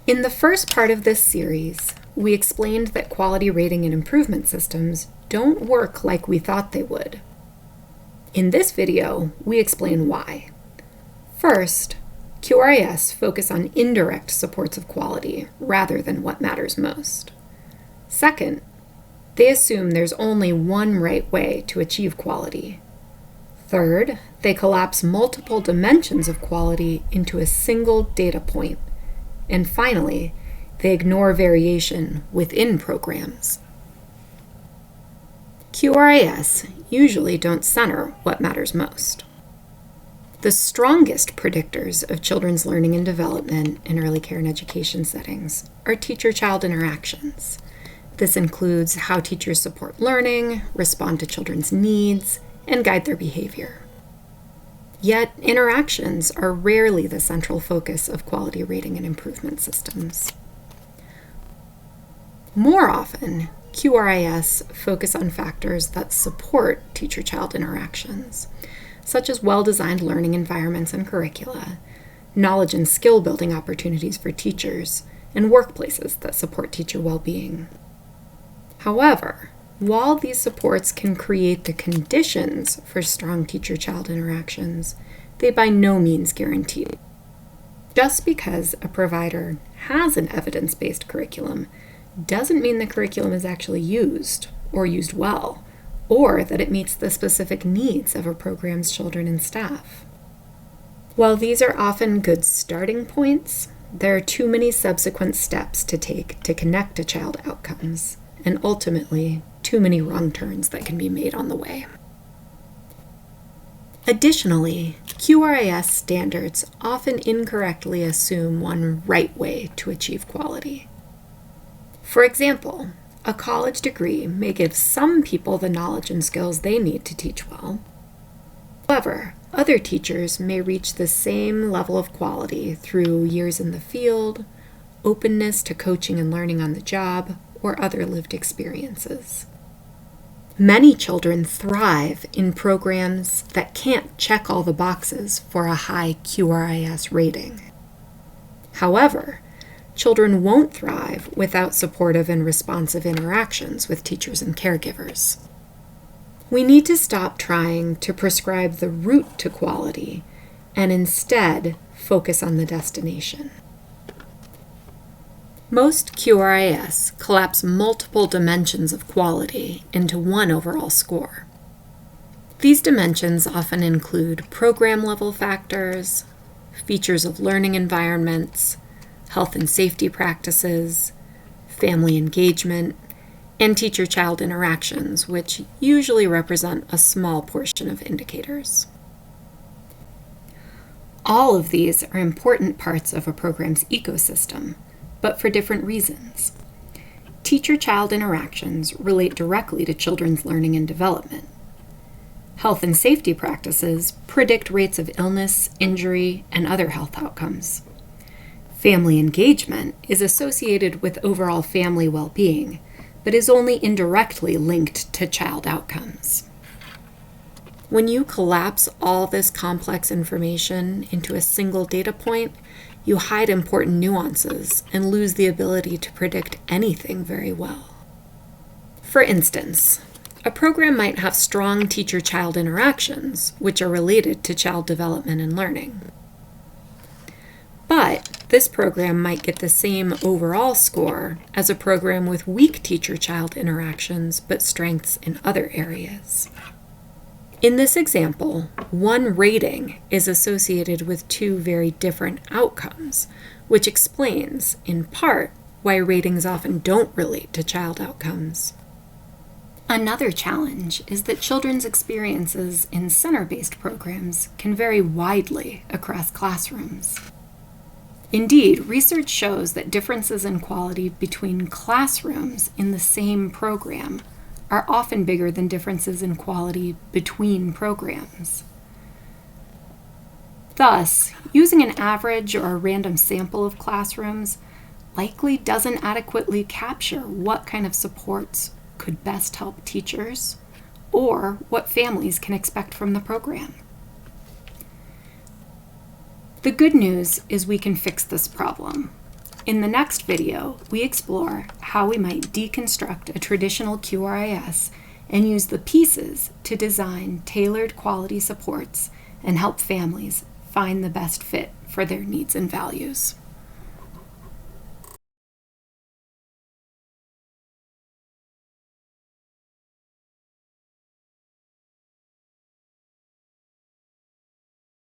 In the first part of this series, we explained that quality rating and improvement systems don't work like we thought they would. In this video, we explain why. First, QRIS focus on indirect supports of quality rather than what matters most. Second, they assume there's only one right way to achieve quality. Third, they collapse multiple dimensions of quality into a single data point. And finally, they ignore variation within programs. QRIS usually don't center what matters most. The strongest predictors of children's learning and development in early care and education settings are teacher-child interactions. This includes how teachers support learning, respond to children's needs, and guide their behavior. Yet, interactions are rarely the central focus of quality rating and improvement systems. More often, QRIS focus on factors that support teacher-child interactions, such as well-designed learning environments and curricula, knowledge and skill-building opportunities for teachers, and workplaces that support teacher well-being. However, while these supports can create the conditions for strong teacher-child interactions, they by no means guarantee it. Just because a provider has an evidence-based curriculum doesn't mean the curriculum is actually used or used well, or that it meets the specific needs of a program's children and staff. While these are often good starting points, there are too many subsequent steps to take to connect to child outcomes, and ultimately, too many wrong turns that can be made on the way. Additionally, QRIS standards often incorrectly assume one right way to achieve quality. For example, a college degree may give some people the knowledge and skills they need to teach well. However, other teachers may reach the same level of quality through years in the field, openness to coaching and learning on the job, or other lived experiences. Many children thrive in programs that can't check all the boxes for a high QRIS rating. However, children won't thrive without supportive and responsive interactions with teachers and caregivers. We need to stop trying to prescribe the route to quality and instead focus on the destination. Most QRIS collapse multiple dimensions of quality into one overall score. These dimensions often include program-level factors, features of learning environments, health and safety practices, family engagement, and teacher-child interactions, which usually represent a small portion of indicators. All of these are important parts of a program's ecosystem, but for different reasons. Teacher-child interactions relate directly to children's learning and development. Health and safety practices predict rates of illness, injury, and other health outcomes. Family engagement is associated with overall family well-being, but is only indirectly linked to child outcomes. When you collapse all this complex information into a single data point, you hide important nuances and lose the ability to predict anything very well. For instance, a program might have strong teacher-child interactions, which are related to child development and learning. But this program might get the same overall score as a program with weak teacher-child interactions but strengths in other areas. In this example, one rating is associated with two very different outcomes, which explains, in part, why ratings often don't relate to child outcomes. Another challenge is that children's experiences in center-based programs can vary widely across classrooms. Indeed, research shows that differences in quality between classrooms in the same program are often bigger than differences in quality between programs. Thus, using an average or a random sample of classrooms likely doesn't adequately capture what kind of supports could best help teachers or what families can expect from the program. The good news is we can fix this problem. In the next video, we explore how we might deconstruct a traditional QRIS and use the pieces to design tailored quality supports and help families find the best fit for their needs and values.